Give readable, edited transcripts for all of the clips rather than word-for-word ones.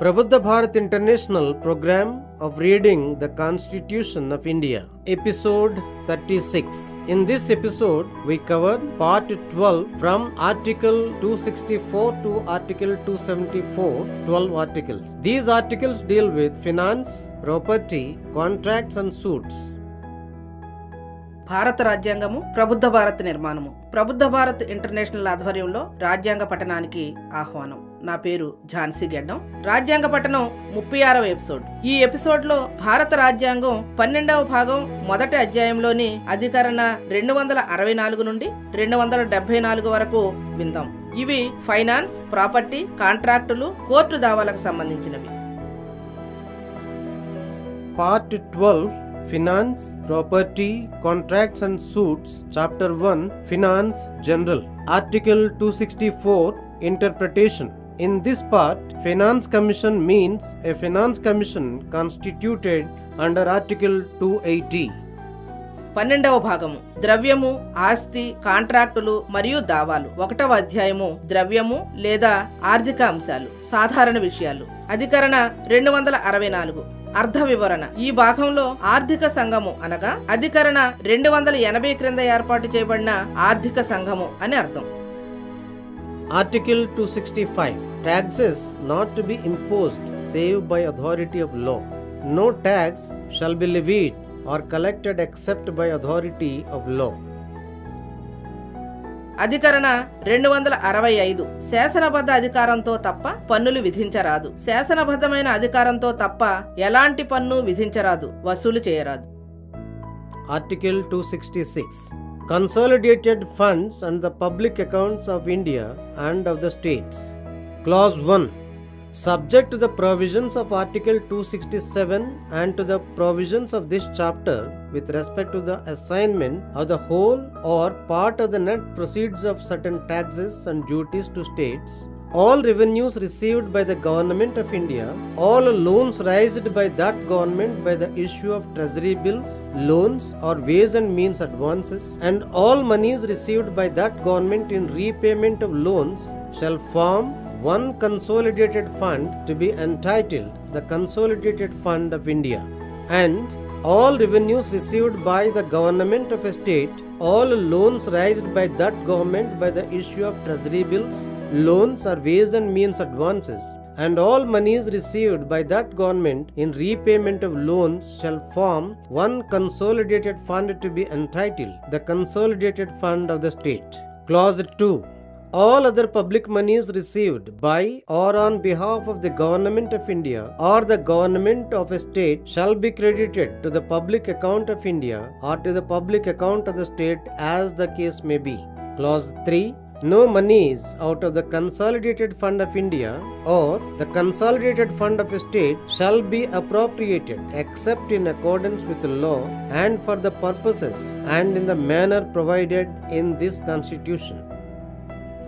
Prabhuddha Bharat International Program of Reading the Constitution of India, Episode 36. In this episode, we cover Part 12 from Article 264 to Article 274, 12 articles. These articles deal with finance, property, contracts and suits. భారత రాజ్యాంగము ప్రబుద్ధ భారత్ నిర్మాణము. Prabuddha Bharat international ఆధ్వర్యంలో రాజ్యాంగ పఠనానికి ఆహ్వానం. నా పేరు ఝాన్సీ గెడ్డం. రాజ్యాంగ పఠనం 36వ ఎపిసోడ్. ఈ ఎపిసోడ్ లో భారత రాజ్యాంగం 12వ భాగం మొదటి అధ్యాయంలోని అధికరణ 264 నుండి 274 వరకు విందాం. ఇవి ఫైనాన్స్, ప్రాపర్టీ, కాంట్రాక్టులు, కోర్టు దావాలకు సంబంధించినవి. Part 12 Finance, Property, Contracts and Suits. Chapter 1 Finance General. Article 264 Interpretation. In this part, Finance Commission means a Finance Commission constituted under Article 280. 12వ భాగము ద్రవ్యము, ఆస్తి, కాంట్రాక్టులు మరియు దావాలు. 1వ అధ్యాయము ద్రవ్యము లేదా ఆర్థిక అంశాలు, సాధారణ విషయాలు. అధికరణ 264. అర్థ వివరణ. ఈ భాగంలో ఆర్థిక సంఘము అనగా అధికరణ 280 క్రింద ఏర్పాటు చేయబడిన ఆర్థిక సంఘము అని అర్థం. Article 265. Taxes not to be imposed save by authority of law. No tax shall be levied or collected except by authority of law. అధికరణ 265. శాసనబద్ధ అధికారంతో తప్ప పన్నులు విధించరాదు. శాసనబద్ధమైన అధికారంతో తప్ప ఎలాంటి పన్ను విధించరాదు, వసూలు చేయరాదు. Article 266. Consolidated funds and the public accounts of India and of the states. Clause 1. Subject to the provisions of Article 267 and to the provisions of this chapter with respect to the assignment of the whole or part of the net proceeds of certain taxes and duties to states, all revenues received by the Government of India, all loans raised by that government by the issue of treasury bills, loans or ways and means advances, and all monies received by that government in repayment of loans shall form one consolidated fund to be entitled the Consolidated Fund of India. And all revenues received by the government of a state, all loans raised by that government by the issue of treasury bills, loans or ways and means advances, and all monies received by that government in repayment of loans shall form one consolidated fund to be entitled the Consolidated Fund of the state. Clause 2. All other public monies received by or on behalf of the Government of India or the Government of a state shall be credited to the public account of India or to the public account of the state as the case may be. Clause 3. No monies out of the Consolidated Fund of India or the Consolidated Fund of a state shall be appropriated except in accordance with the law and for the purposes and in the manner provided in this Constitution.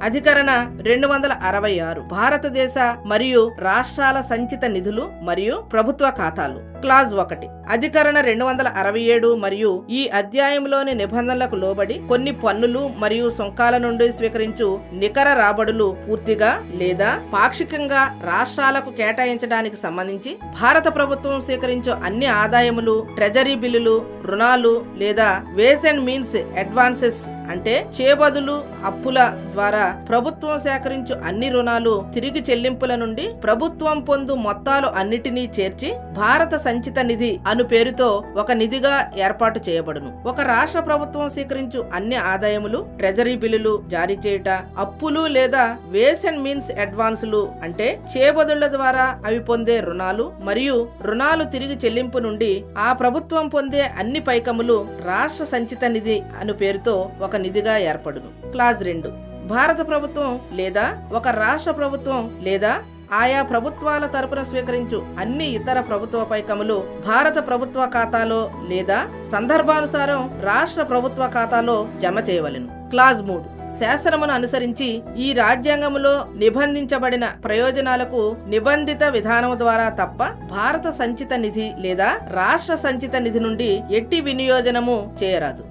అధికరణ 266. భారతదేశ మరియు రాష్ట్రాల సంచిత నిధులు మరియు ప్రభుత్వ ఖాతాలు. Clause 1. అధికరణ 267 మరియు ఈ అధ్యాయంలోని నిబంధనలకు లోబడి కొన్ని పన్నులు మరియు సుంకాల నుండి స్వీకరించు నికర రాబడులు పూర్తిగా లేదా పాక్షికంగా రాష్ట్రాలకు కేటాయించడానికి సంబంధించి భారత ప్రభుత్వం స్వీకరించు అన్ని ఆదాయములు, ట్రెజరీ బిల్లులు, రుణాలు లేదా వేస్ అండ్ మీన్స్ అడ్వాన్సెస్ అంటే చేబదులు, అప్పుల ద్వారా ప్రభుత్వం సేకరించు అన్ని రుణాలు తిరిగి చెల్లింపుల నుండి ప్రభుత్వం పొందు మొత్తాలు అన్నిటినీ చేర్చి భారత సంచిత నిధి అను పేరుతో ఒక నిధిగా ఏర్పాటు చేయబడును. ఒక రాష్ట్ర ప్రభుత్వం స్వీకరించు అన్ని ఆదాయములు, ట్రెజరీ బిల్లులు జారీ చేయుట, అప్పులు లేదా వేస్ అండ్ మీన్స్ అడ్వాన్సులు అంటే చేబదుళ్ల ద్వారా అవి పొందే రుణాలు మరియు రుణాలు తిరిగి చెల్లింపు నుండి ఆ ప్రభుత్వం పొందే అన్ని పైకములు రాష్ట్ర సంచిత నిధి అను పేరుతో ఒక నిధిగా ఏర్పడును. క్లాజ్ 2. భారత ప్రభుత్వం లేదా ఒక రాష్ట్ర ప్రభుత్వం లేదా ఆయా ప్రభుత్వాల తరపున స్వీకరించు అన్ని ఇతర ప్రభుత్వ పైకములు భారత ప్రభుత్వ ఖాతాలో లేదా సందర్భానుసారం రాష్ట్ర ప్రభుత్వ ఖాతాలో జమ చేయవలెను. క్లాజ్ 3. శాసనమును అనుసరించి ఈ రాజ్యాంగములో నిబంధించబడిన ప్రయోజనాలకు నిబంధిత విధానము ద్వారా తప్ప భారత సంచిత నిధి లేదా రాష్ట్ర సంచిత నిధి నుండి ఎట్టి వినియోజనము చేయరాదు.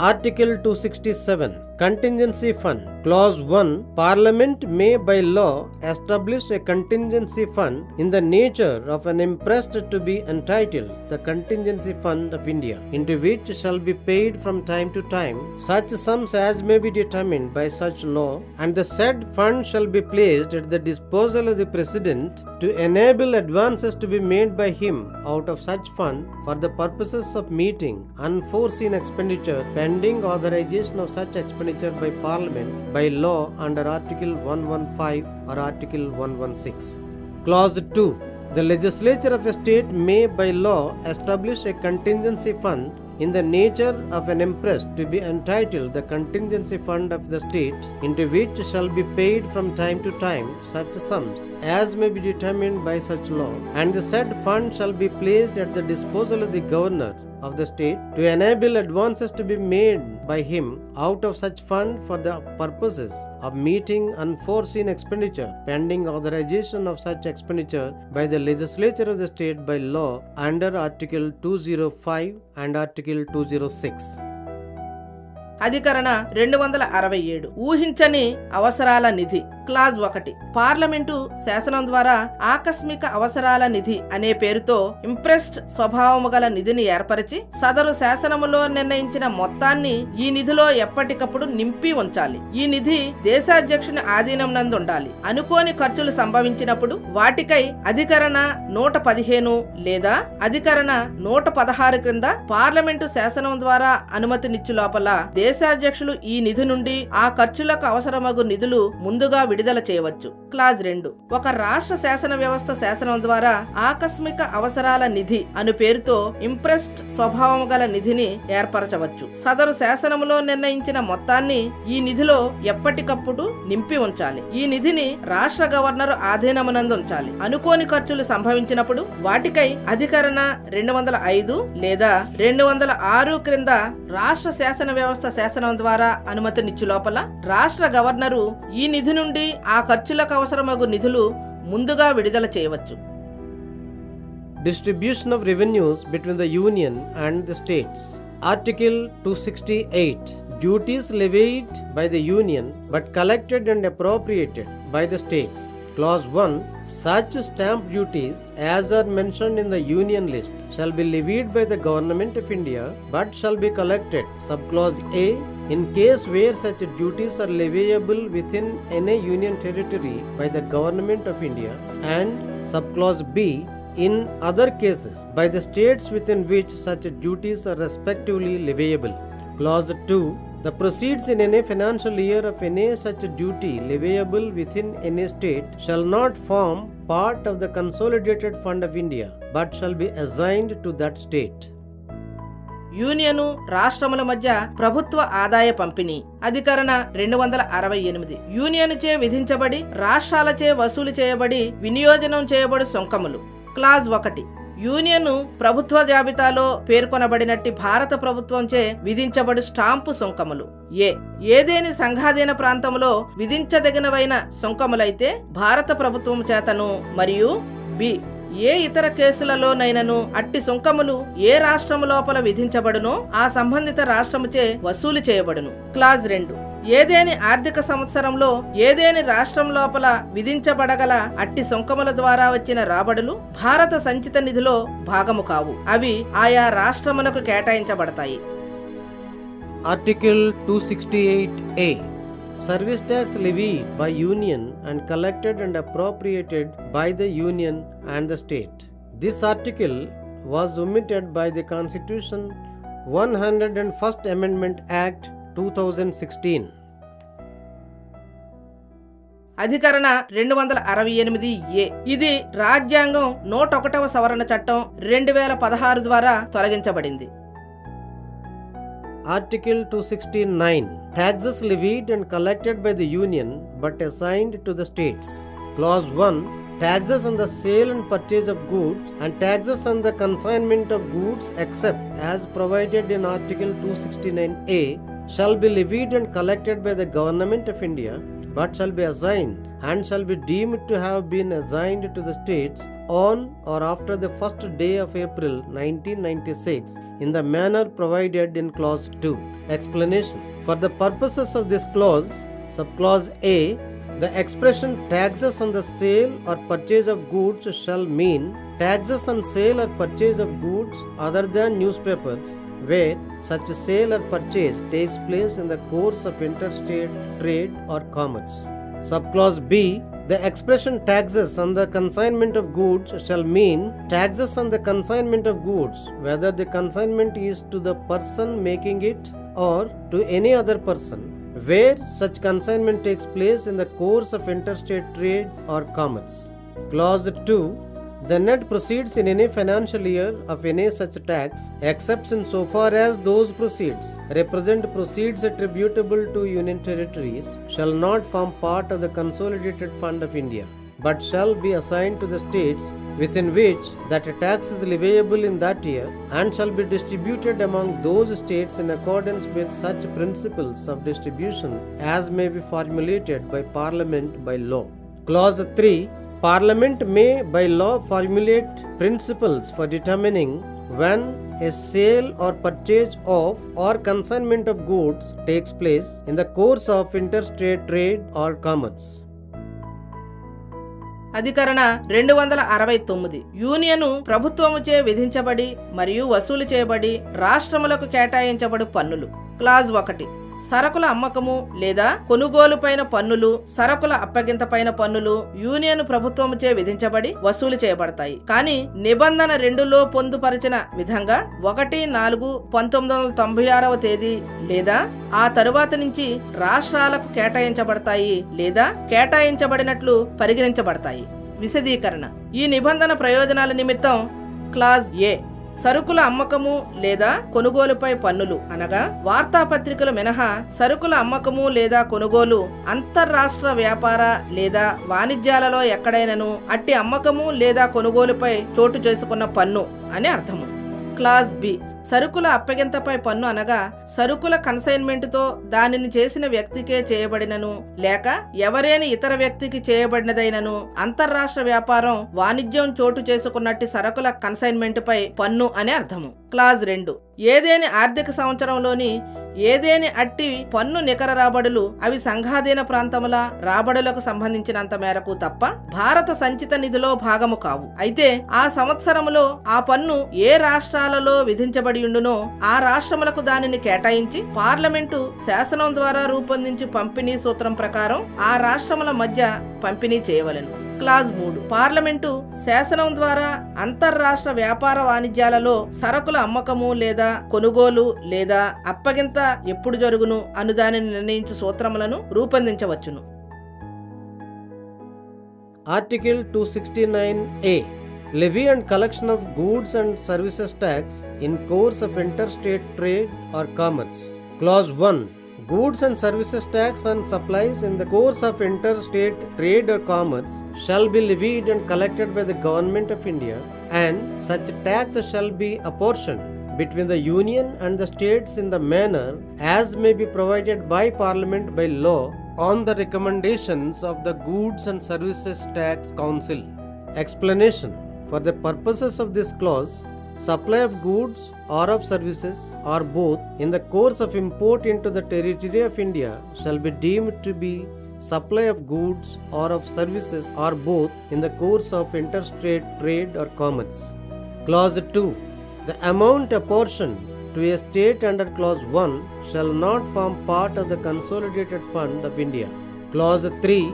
Article 267. Contingency Fund. Clause 1. Parliament may by law establish a contingency fund in the nature of an imprest to be entitled the Contingency Fund of India, into which shall be paid from time to time such sums as may be determined by such law, and the said fund shall be placed at the disposal of the President to enable advances to be made by him out of such fund for the purposes of meeting unforeseen expenditure pending authorization of such expenditure by Parliament by law under Article 115 or Article 116. Clause 2. The legislature of a state may by law establish a contingency fund in the nature of an imprest to be entitled the Contingency Fund of the state, into which shall be paid from time to time such sums as may be determined by such law, and the said fund shall be placed at the disposal of the governor of the state to enable advances to be made by him out of such fund for the purposes of meeting unforeseen expenditure pending authorization of such expenditure by the legislature of the state by law under Article 205 and Article 206. అధికరణ 267 ఊహించని అవసరాల నిధి. Clause 1. Parliament శాసనం ద్వారా ఆకస్మిక అవసరాల నిధి అనే పేరుతో impressed స్వభావము గల నిధిని ఏర్పరిచి సదరు శాసనములో నిర్ణయించిన మొత్తాన్ని ఈ నిధిలో ఎప్పటికప్పుడు నింపి ఉంచాలి. ఈ నిధి దేశాధ్యక్షుని ఆధీనం నందు ఉండాలి. అనుకోని ఖర్చులు సంభవించినప్పుడు వాటికై అధికరణ 115 లేదా అధికరణ 116 క్రింద పార్లమెంటు శాసనం ద్వారా అనుమతినిచ్చు లోపల దేశాధ్యక్షులు ఈ నిధి నుండి ఆ ఖర్చులకు అవసరమగు నిధులు ముందుగా విడుదల చేయవచ్చు. క్లాజ్ 2. ఒక రాష్ట్ర శాసన వ్యవస్థ శాసనం ద్వారా ఆకస్మిక అవసరాల నిధి అను పేరుతో ఇంప్రెస్డ్ స్వభావం గల నిధిని ఏర్పరచవచ్చు. సదరు శాసనములో నిర్ణయించిన మొత్తాన్ని ఈ నిధిలో ఎప్పటికప్పుడు నింపి ఉంచాలి. ఈ నిధిని రాష్ట్ర గవర్నరు ఆధీనమునందు ఉంచాలి. అనుకోని ఖర్చులు సంభవించినప్పుడు వాటికై అధికరణ 205 లేదా 206 క్రింద రాష్ట్ర శాసన వ్యవస్థ శాసనం ద్వారా అనుమతినిచ్చు లోపల రాష్ట్ర గవర్నరు ఈ నిధి నుండి ఆ ఖర్చులకు అవసరమగు నిధులు ముందుగా విడుదల చేయవచ్చు. Distribution of revenues between the Union and the states. Article 268. Duties levied by the Union but collected and appropriated by the states. Clause 1. Such stamp duties as are mentioned in the Union list shall be levied by the Government of India but shall be collected. Subclause A. In case where such duties are leviable within any Union territory by the Government of India, and subclause B. In other cases by the states within which such duties are respectively leviable. Clause 2. The proceeds in any financial year of any such duty leviable within any state shall not form part of the consolidated fund of India, but shall be assigned to that state. Union రాష్ట్రముల మధ్య ప్రభుత్వ ఆదాయ పంపిణీ. అధికరణ 268. Union చే విధించబడి రాష్ట్రాలచే వసూలు చేయబడి వినియోజనం చేయబడు సుంకములు. Clause 1. Union ప్రభుత్వ జాబితాలో పేర్కొనబడినట్టి భారత ప్రభుత్వంచే విధించబడు స్టాంపు సుంకములు. ఏదేని సంఘాధీన ప్రాంతంలో విధించదగినవైన సుంకములైతే భారత ప్రభుత్వం చేతను, మరియు బి. ఏ ఇతర కేసులలోనైనను అట్టి సుంకములు ఏ రాష్ట్రము లోపల విధించబడునో ఆ సంబంధిత రాష్ట్రముచే వసూలు చేయబడును. క్లాజ్ 2. ఏదేని ఆర్థిక సంవత్సరంలో ఏదేని రాష్ట్రం లోపల విధించబడగల అట్టి సుంకముల ద్వారా వచ్చిన రాబడులు భారత సంచిత నిధిలో భాగము కావు. అవి ఆయా రాష్ట్రమునకు కేటాయించబడతాయి. Article 268A. Service tax levied by Union and collected and appropriated by the Union and the state. This article was omitted by the Constitution 101st Amendment Act 2016. అధికరణ 268A. ఇది రాజ్యాంగం 101వ సవరణ చట్టం 2016 ద్వారా తొలగించబడింది. Article 269. Taxes levied and collected by the Union but assigned to the states. Clause 1. Taxes on the sale and purchase of goods and taxes on the consignment of goods except as provided in Article 269A shall be levied and collected by the Government of India but shall be assigned and shall be deemed to have been assigned to the states on or after the first day of April 1996 in the manner provided in clause 2. Explanation. For the purposes of this clause, subclause A, the expression taxes on the sale or purchase of goods shall mean taxes on sale or purchase of goods other than newspapers where such sale or purchase takes place in the course of interstate trade or commerce. Subclause B, the expression taxes on the consignment of goods shall mean taxes on the consignment of goods, whether the consignment is to the person making it or to any other person, where such consignment takes place in the course of interstate trade or commerce. Clause 2, the net proceeds in any financial year of any such tax, except in so far as those proceeds represent proceeds attributable to Union territories, shall not form part of the Consolidated Fund of India, but shall be assigned to the states within which that tax is leviable in that year, and shall be distributed among those states in accordance with such principles of distribution as may be formulated by Parliament by law. Clause 3, Parliament may by law formulate principles for determining when a sale or purchase of or consignment of goods takes place in the course of interstate trade or commerce. అధికరణ 269 union ప్రభుత్వముచే విధించబడి మరియు వసూలు చేయబడి రాష్ట్రములకు కేటాయించబడు పన్నులు. Clause 1, సరకుల అమ్మకము లేదా కొనుగోలుపైన పన్నులు, సరకుల అప్పగింతపైన పన్నులు union ప్రభుత్వముచే విధించబడి వసూలు చేయబడతాయి. కానీ నిబంధన 2లో పొందుపరిచిన విధంగా 1/4/1996 తేదీ లేదా ఆ తరువాత నుంచి రాష్ట్రాలకు కేటాయించబడతాయి లేదా కేటాయించబడినట్లు పరిగణించబడతాయి. విశదీకరణ. ఈ నిబంధన ప్రయోజనాల నిమిత్తం క్లాజ్ ఏ, సరుకుల అమ్మకము లేదా కొనుగోలుపై పన్నులు అనగా వార్తాపత్రికలు మినహా సరుకుల అమ్మకము లేదా కొనుగోలు అంతర్రాష్ట్ర వ్యాపార లేదా వాణిజ్యాలలో ఎక్కడైనను అట్టి అమ్మకము లేదా కొనుగోలుపై చోటు చేసుకున్న పన్ను అని అర్థము. క్లాజ్ బి, సరుకుల అప్పగింతపై పన్ను అనగా సరుకుల కన్సైన్మెంటుతో దానిని చేసిన వ్యక్తికే చేయబడినను లేక ఎవరేని ఇతర వ్యక్తికి చేయబడినదైనను అంతర్రాష్ట్ర వ్యాపారం వాణిజ్యం చోటు చేసుకున్నట్టి సరుకుల కన్సైన్మెంటుపై పన్ను అని అర్థము. క్లాజ్ 2, ఏదేని ఆర్థిక సంవత్సరంలోని ఏదేని అట్టి పన్ను నికర రాబడులు అవి సంఘాధీన ప్రాంతముల రాబడులకు సంబంధించినంత మేరకు తప్ప భారత సంచిత నిధిలో భాగము కావు. అయితే ఆ సంవత్సరములో ఆ పన్ను ఏ రాష్ట్రాలలో విధించబడి ఉండునో ఆ రాష్ట్రములకు దానిని కేటాయించి పార్లమెంటు శాసనం ద్వారా రూపొందించి పంపిణీ సూత్రం ప్రకారం ఆ రాష్ట్రముల మధ్య పంపిణీ చేయవలెను. క్లాజ్ 3, పార్లమెంటు శాసనం ద్వారా అంతర్రాష్ట్ర వ్యాపార వాణిజ్యాలలో సరకుల అమ్మకము లేదా కొనుగోలు లేదా అప్పగింత ఎప్పుడు జరుగును అను దానిని నిర్ణయించు సూత్రములను రూపొందించవచ్చును. Article 269A, levy and collection of goods and services tax in course of interstate trade or commerce. Clause 1, goods and services tax on supplies in the course of interstate trade or commerce shall be levied and collected by the Government of India, and such tax shall be apportioned between the Union and the states in the manner as may be provided by Parliament by law on the recommendations of the Goods and Services Tax Council. Explanation. For the purposes of this clause, supply of goods or of services or both in the course of import into the territory of India shall be deemed to be supply of goods or of services or both in the course of interstate trade or commerce. Clause 2, the amount apportioned to a state under clause 1 shall not form part of the Consolidated Fund of India. Clause 3,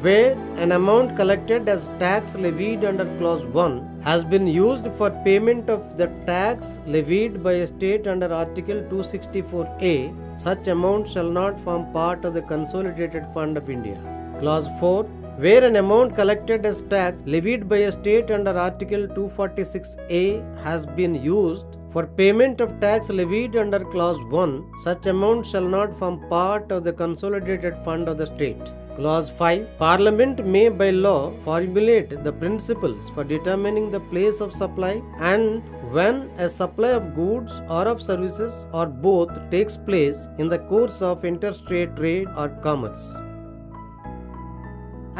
where an amount collected as tax levied under clause 1 has been used for payment of the tax levied by a state under article 264A, such amount shall not form part of the Consolidated Fund of India. Clause 4, where an amount collected as tax levied by a state under article 246A has been used for payment of tax levied under clause 1, such amount shall not form part of the Consolidated Fund of the state. Clause 5, Parliament may by law formulate the principles for determining the place of supply and when a supply of goods or of services or both takes place in the course of interstate trade or commerce.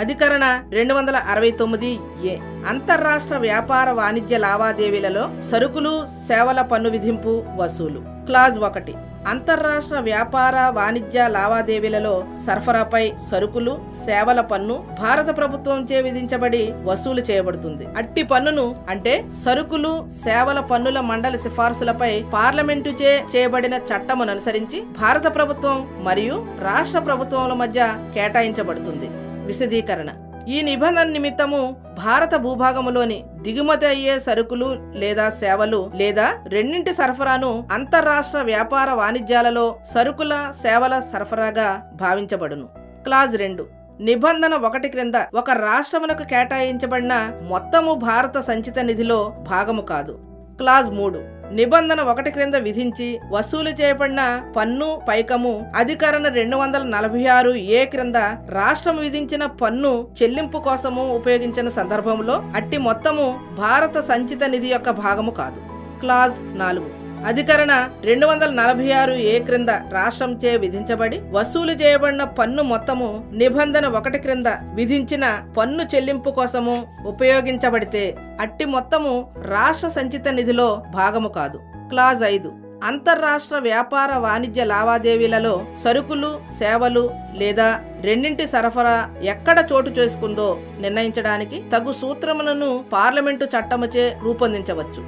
అధికరణ 269 ఏ అంతర్రాష్ట్ర వ్యాపార వాణిజ్య లావాదేవీలలో సరుకులు సేవల పన్ను విధింపు వసూలు. Clause 1 అంతర్రాష్ట్ర వ్యాపార వాణిజ్య లావాదేవీలలో సరఫరాపై సరుకులు సేవల పన్ను భారత ప్రభుత్వంచే విధించబడి వసూలు చేయబడుతుంది. అట్టి పన్నును అంటే సరుకులు సేవల పన్నుల మండలి సిఫార్సులపై పార్లమెంటుచే చేయబడిన చట్టమును అనుసరించి భారత ప్రభుత్వం మరియు రాష్ట్ర ప్రభుత్వముల మధ్య కేటాయించబడుతుంది. విశదీకరణ: ఈ నిబంధన నిమిత్తము భారత భూభాగములోని దిగుమతి అయ్యే సరుకులు లేదా సేవలు లేదా రెండింటి సరఫరాను అంతర్రాష్ట్ర వ్యాపార వాణిజ్యాలలో సరుకుల సేవల సరఫరాగా భావించబడును. క్లాజ్ 2 నిబంధన 1 క్రింద ఒక రాష్ట్రమునకు కేటాయించబడిన మొత్తము భారత సంచిత నిధిలో భాగము కాదు. క్లాజ్ 3 నిబంధన 1 క్రింద విధించి వసూలు చేయబడిన పన్ను పైకము అధికరణ 246 ఏ క్రింద రాష్ట్రం విధించిన పన్ను చెల్లింపు కోసము ఉపయోగించిన సందర్భంలో అట్టి మొత్తము భారత సంచిత నిధి యొక్క భాగము కాదు. క్లాజ్ 4 అధికరణ 246 ఏ క్రింద రాష్ట్రంచే విధించబడి వసూలు చేయబడిన పన్ను మొత్తము నిబంధన 1 క్రింద విధించిన పన్ను చెల్లింపు కోసము ఉపయోగించబడితే అట్టి మొత్తము రాష్ట్ర సంచిత నిధిలో భాగము కాదు. క్లాజ్ 5 అంతర్రాష్ట్ర వ్యాపార వాణిజ్య లావాదేవీలలో సరుకులు సేవలు లేదా రెండింటి సరఫరా ఎక్కడ చోటు చేసుకుందో నిర్ణయించడానికి తగు సూత్రములను పార్లమెంటు చట్టముచే రూపొందించవచ్చు.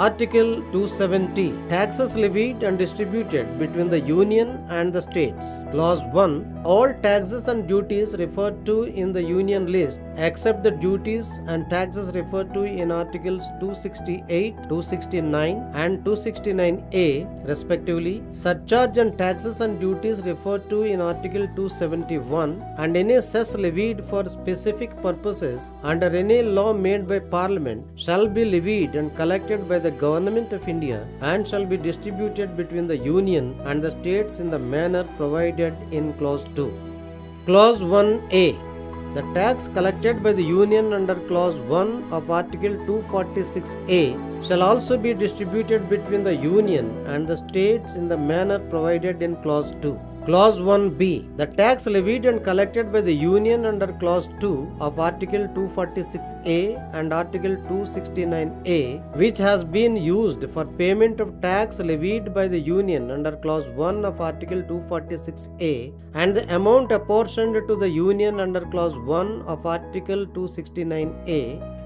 Article 270 Taxes levied and distributed between the Union and the states. Clause 1 All taxes and duties referred to in the Union list except the duties and taxes referred to in Articles 268, 269 and 269A respectively, surcharge and taxes and duties referred to in Article 271 and any cess levied for specific purposes under any law made by Parliament shall be levied and collected by the Government of India and shall be distributed between the Union and the states in the manner provided in Clause 2. Clause 1A The tax collected by the Union under Clause 1 of Article 246A shall also be distributed between the Union and the states in the manner provided in Clause 2. Clause 1B The tax levied and collected by the Union under Clause 2 of Article 246A and Article 269A, which has been used for payment of tax levied by the Union under Clause 1 of Article 246A, and the amount apportioned to the Union under Clause 1 of Article 269A,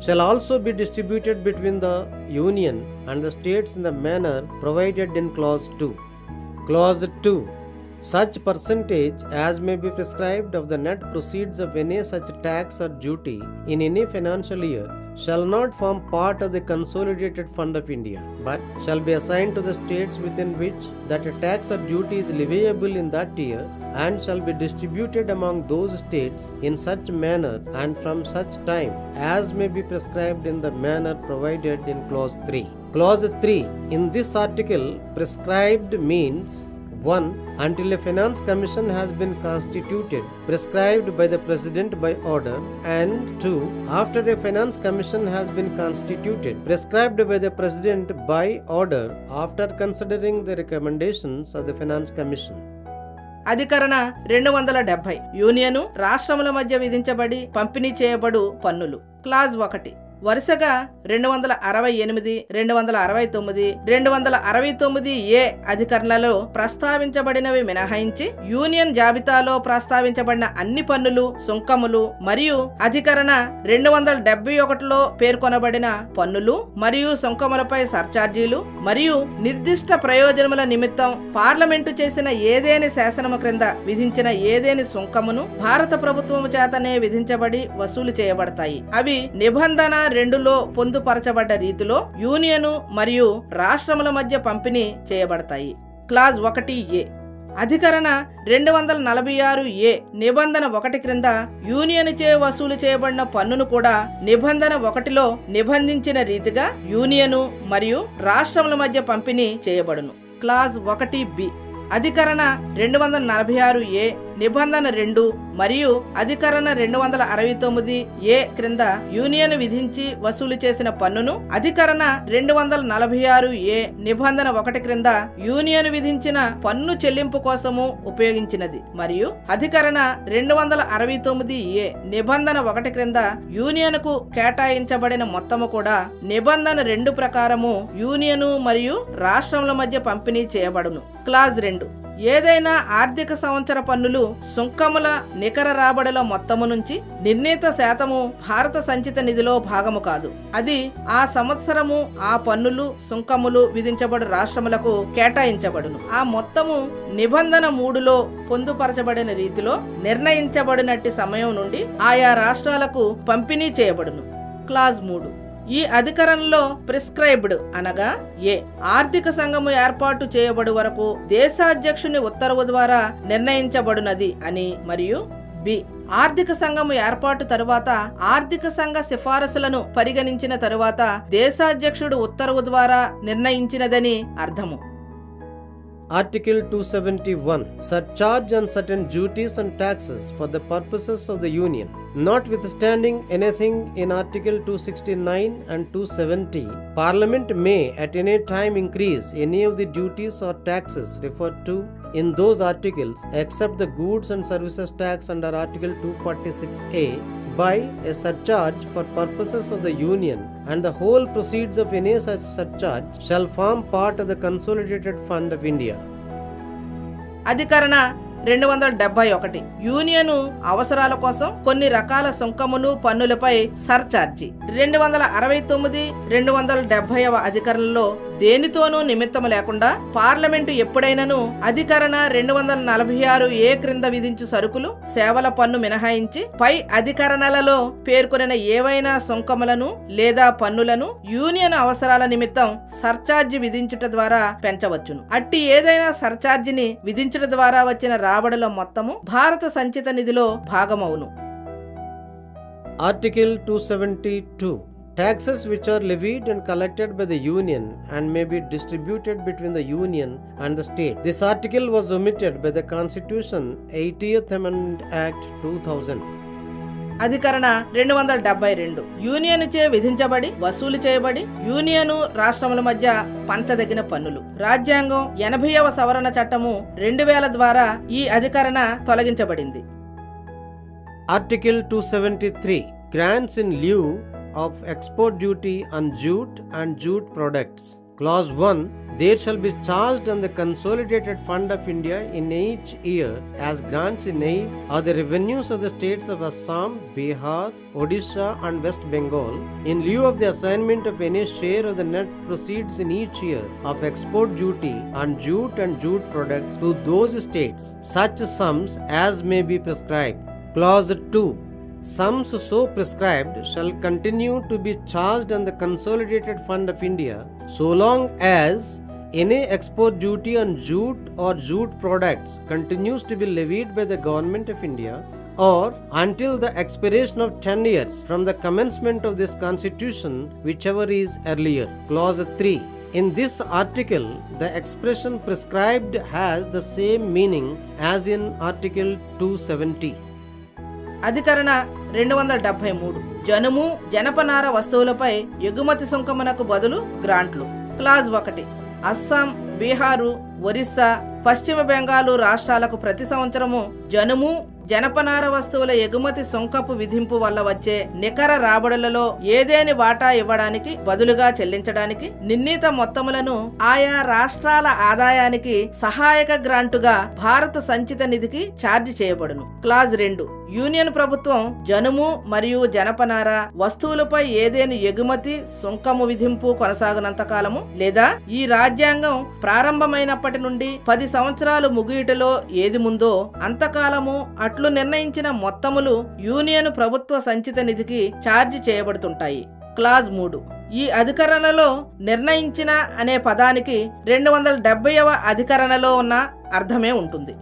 shall also be distributed between the Union and the states in the manner provided in Clause 2. Clause 2 Such percentage as may be prescribed of the net proceeds of any such tax or duty in any financial year shall not form part of the consolidated fund of India, but shall be assigned to the states within which that a tax or duty is leviable in that year, and shall be distributed among those states in such manner and from such time as may be prescribed in the manner provided in Clause 3. Clause 3 In this article, prescribed means 1. Until a finance commission has been constituted, prescribed by the President by order, and 2. After a finance commission has been constituted, prescribed by the President by order, after considering the recommendations of the finance commission. అధికరణ 270 union రాష్ట్రముల మధ్య విధించబడి పంపిణీ చేయబడు పన్నులు. Clause 1 వరుసగా 268, 269, 269 ఏ అధికరణలలో ప్రస్తావించబడినవి మినహాయించి union జాబితాలో ప్రస్తావించబడిన అన్ని పన్నులు, సుంకములు మరియు అధికరణ 271లో పేర్కొనబడిన పన్నులు మరియు సుంకములపై సర్చార్జీలు మరియు నిర్దిష్ట ప్రయోజనముల నిమిత్తం పార్లమెంటు చేసిన ఏదేని శాసనము క్రింద విధించిన ఏదేని సుంకమును భారత ప్రభుత్వము చేతనే విధించబడి వసూలు చేయబడతాయి. అవి నిబంధన 2లో పొందుపరచబడ్డ రీతిలో యూనియను మరియు రాష్ట్రముల మధ్య పంపిణీ చేయబడతాయి. క్లాజ్ 1A అధికరణ 246 ఏ నిబంధన 1 క్రింద యూనియన్ చే వసూలు చేయబడిన పన్నును కూడా నిబంధన 1లో నిబంధించిన రీతిగా యూనియను మరియు రాష్ట్రముల మధ్య పంపిణీ చేయబడును. క్లాజ్ 1B అధికరణ 246 ఏ నిబంధన 2 మరియు అధికరణ 269 క్రింద యూనియన్ విధించి వసూలు చేసిన పన్నును అధికరణ 246 నిబంధన 1 క్రింద యూనియన్ విధించిన పన్ను చెల్లింపు కోసము ఉపయోగించినది మరియు అధికరణ 269 నిబంధన 1 క్రింద యూనియన్ కు కేటాయించబడిన మొత్తము కూడా నిబంధన 2 ప్రకారము యూనియను మరియు రాష్ట్రముల మధ్య పంపిణీ చేయబడును. క్లాజ్ 2 ఏదైనా ఆర్థిక సంవత్సర పన్నులు సుంకముల నికర రాబడుల మొత్తము నుంచి నిర్ణీత శాతము భారత సంచిత నిధిలో భాగము కాదు. అది ఆ సంవత్సరము ఆ పన్నులు సుంకములు విధించబడు రాష్ట్రములకు కేటాయించబడును. ఆ మొత్తము నిబంధన 3లో పొందుపరచబడిన రీతిలో నిర్ణయించబడినట్టి సమయం నుండి ఆయా రాష్ట్రాలకు పంపిణీ చేయబడును. క్లాజ్ 3 ఈ అధికరణలో ప్రిస్క్రైబ్డ్ అనగా ఆర్థిక సంఘము ఏర్పాటు చేయబడు వరకు దేశాధ్యక్షుని ఉత్తర్వు ద్వారా నిర్ణయించబడినది అని మరియు ఆర్థిక సంఘము ఏర్పాటు తరువాత ఆర్థిక సంఘ సిఫారసులను పరిగణించిన తరువాత దేశాధ్యక్షుడు ఉత్తర్వు ద్వారా నిర్ణయించినదని అర్థము. Article 271 Surcharge on certain duties and taxes for the purposes of the Union. Notwithstanding anything in Article 269 and 270, Parliament may at any time increase any of the duties or taxes referred to in those articles except the goods and services tax under Article 246A by a surcharge for purposes of the Union, and the whole proceeds of any such surcharge shall form part of the Consolidated Fund of India. అధికరణ 271 union అవసరాల కోసం కొన్ని రకాల సుంకములు పన్నులపై surcharge. 269 270వ అధికరణలో దేనితోనూ నిమిత్తము లేకుండా parliament ఎప్పుడైనాను అధికరణ 246 క్రింద విధించు సరుకులు సేవల పన్ను మినహాయించి పై అధికరణలలో పేర్కొనిన ఏవైనా సుంకములను లేదా పన్నులను యూనియన్ అవసరాల నిమిత్తం సర్చార్జి విధించుట ద్వారా పెంచవచ్చును. అట్టి ఏదైనా సర్చార్జిని విధించుట ద్వారా వచ్చిన రాబడుల మొత్తము భారత సంచిత నిధిలో భాగమవును. Article 272 Taxes which are levied and collected by the Union and may be distributed between the Union and the state. This article was omitted by the Constitution 80th Amendment Act 2000. అధికరణ 272 యూనియన్ చే విధించబడి వసూలు చేయబడి union రాష్ట్రముల మధ్య పంచదగిన పన్నులు. రాజ్యాంగం 80వ సవరణ చట్టము 2000 ద్వారా ఈ అధికరణ తొలగించబడింది. Article 273 Grants in lieu of export duty on jute and jute products. Clause 1 There shall be charged on the Consolidated Fund of India in each year as grants in aid or the revenues of the states of Assam, Bihar, Odisha and West Bengal in lieu of the assignment of any share of the net proceeds in each year of export duty on jute and jute products to those states, such sums as may be prescribed. Clause 2 Sums so prescribed shall continue to be charged on the Consolidated Fund of India so long as any export duty on jute or jute products continues to be levied by the Government of India or until the expiration of 10 years from the commencement of this Constitution, whichever is earlier. Clause 3 In this article, the expression prescribed has the same meaning as in Article 270. అధికరణ 273 జనుము జనపనార వస్తువులపై ఎగుమతి సుంకమునకు బదులు గ్రాంట్లు. Clause 1 Assam, Bihar, Orissa, పశ్చిమ బెంగాలు రాష్ట్రాలకు ప్రతి సంవత్సరము జనుము జనపనార వస్తువుల ఎగుమతి సుంకపు విధింపు వల్ల వచ్చే నికర రాబడులలో ఏదేని వాటా ఇవ్వడానికి బదులుగా చెల్లించడానికి నిర్ణీత మొత్తములను ఆయా రాష్ట్రాల ఆదాయానికి సహాయక గ్రాంటుగా భారత సంచిత నిధికి ఛార్జీ చేయబడును. క్లాజ్ 2 యూనియన్ ప్రభుత్వం జనుము మరియు జనపనార వస్తువులపై ఏదేని ఎగుమతి సుంకము విధింపు కొనసాగునంత కాలము లేదా ఈ రాజ్యాంగం ప్రారంభమైనప్పటి నుండి 10 సంవత్సరాలు ముగియుటలో ఏది ముందో అంతకాలము అట్లు నిర్ణయించిన మొత్తములు యూనియన్ ప్రభుత్వ సంచిత నిధికి ఛార్జీ చేయబడుతుంటాయి. క్లాజ్ 3 ఈ అధికరణలో నిర్ణయించిన అనే పదానికి 270వ అధికరణలో ఉన్న అర్థమే ఉంటుంది.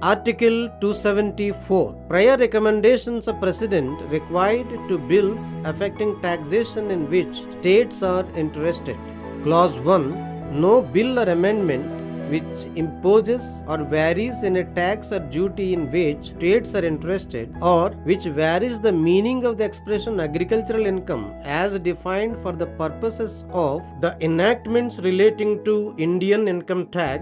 Article 274 Prior recommendations of President required to bills affecting taxation in which states are interested. Clause 1 No bill or amendment which imposes or varies in a tax or duty in which states are interested, or which varies the meaning of the expression agricultural income as defined for the purposes of the enactments relating to Indian income tax,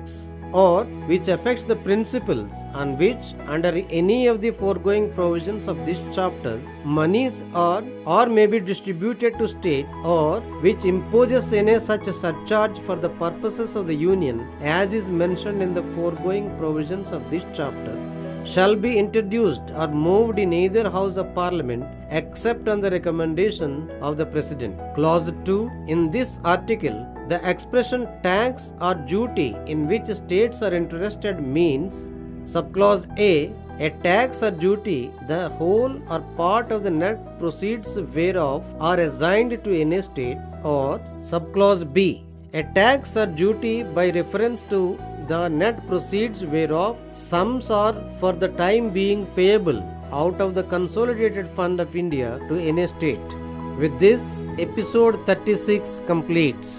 or which affects the principles on which under any of the foregoing provisions of this chapter monies are or may be distributed to state, or which imposes any such surcharge for the purposes of the union as is mentioned in the foregoing provisions of this chapter, shall be introduced or moved in either house of parliament except on the recommendation of the president. Clause 2. In this article, the expression tax or duty in which states are interested means: subclause A tax or duty, the whole or part of the net proceeds whereof are assigned to any state, or subclause B, a tax or duty by reference to the net proceeds whereof sums are for the time being payable out of the consolidated fund of India to any state. With this, episode 36 completes.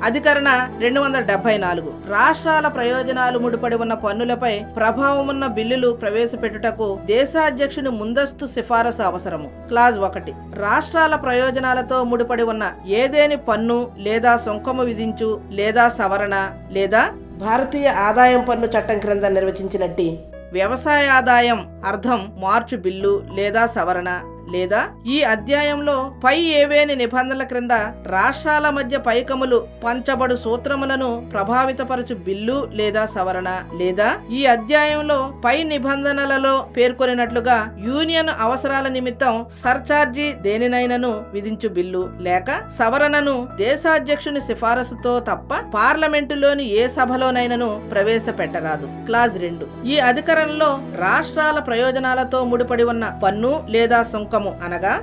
అధికరణ 274 రాష్ట్రాల ప్రయోజనాలు ముడిపడి ఉన్న పన్నులపై ప్రభావమున్న బిల్లులు ప్రవేశపెట్టుటకు దేశాధ్యక్షుని ముందస్తు సిఫారసు అవసరము. Clause 1. రాష్ట్రాల ప్రయోజనాలతో ముడిపడి ఉన్న ఏదేని పన్ను లేదా సుంకము విధించు లేదా సవరణ లేదా భారతీయ ఆదాయం పన్ను చట్టం క్రింద నిర్వచించినట్టి వ్యవసాయ ఆదాయం అర్థం మార్చు బిల్లు లేదా సవరణ లేదా ఈ అధ్యాయంలో పై ఏవేని నిబంధనల క్రింద రాష్ట్రాల మధ్య పైకములు పంచబడు సూత్రములను ప్రభావితపరచు బిల్లు లేదా సవరణ లేదా ఈ అధ్యాయంలో పై నిబంధనలలో పేర్కొనినట్లుగా యూనియన్ అవసరాల నిమిత్తం సర్చార్జీ దేనినైనను విధించు బిల్లు లేక సవరణను దేశాధ్యక్షుని సిఫారసుతో తప్ప పార్లమెంటులోని ఏ సభలోనైనను ప్రవేశపెట్టరాదు. క్లాజ్ 2. ఈ అధికరణలో రాష్ట్రాల ప్రయోజనాలతో ముడిపడి ఉన్న పన్ను లేదా సుంకము అనగా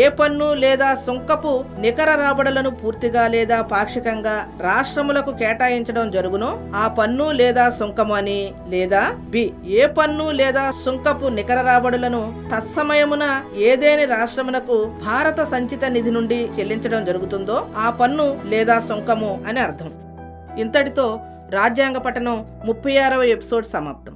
ఏ పన్ను లేదా సుంకపు నికర రాబడులను పూర్తిగా లేదా పాక్షికంగా రాష్ట్రములకు కేటాయించడం జరుగునో ఆ పన్ను లేదా సుంకము అని, లేదా బి ఏ పన్ను లేదా సుంకపు నికర రాబడులను తత్సమయమున ఏదేని రాష్ట్రమునకు భారత సంచిత నిధి నుండి చెల్లించడం జరుగుతుందో ఆ పన్ను లేదా సుంకము అని అర్థం. ఇంతటితో రాజ్యాంగ పఠనం 36వ ఎపిసోడ్ సమాప్తం.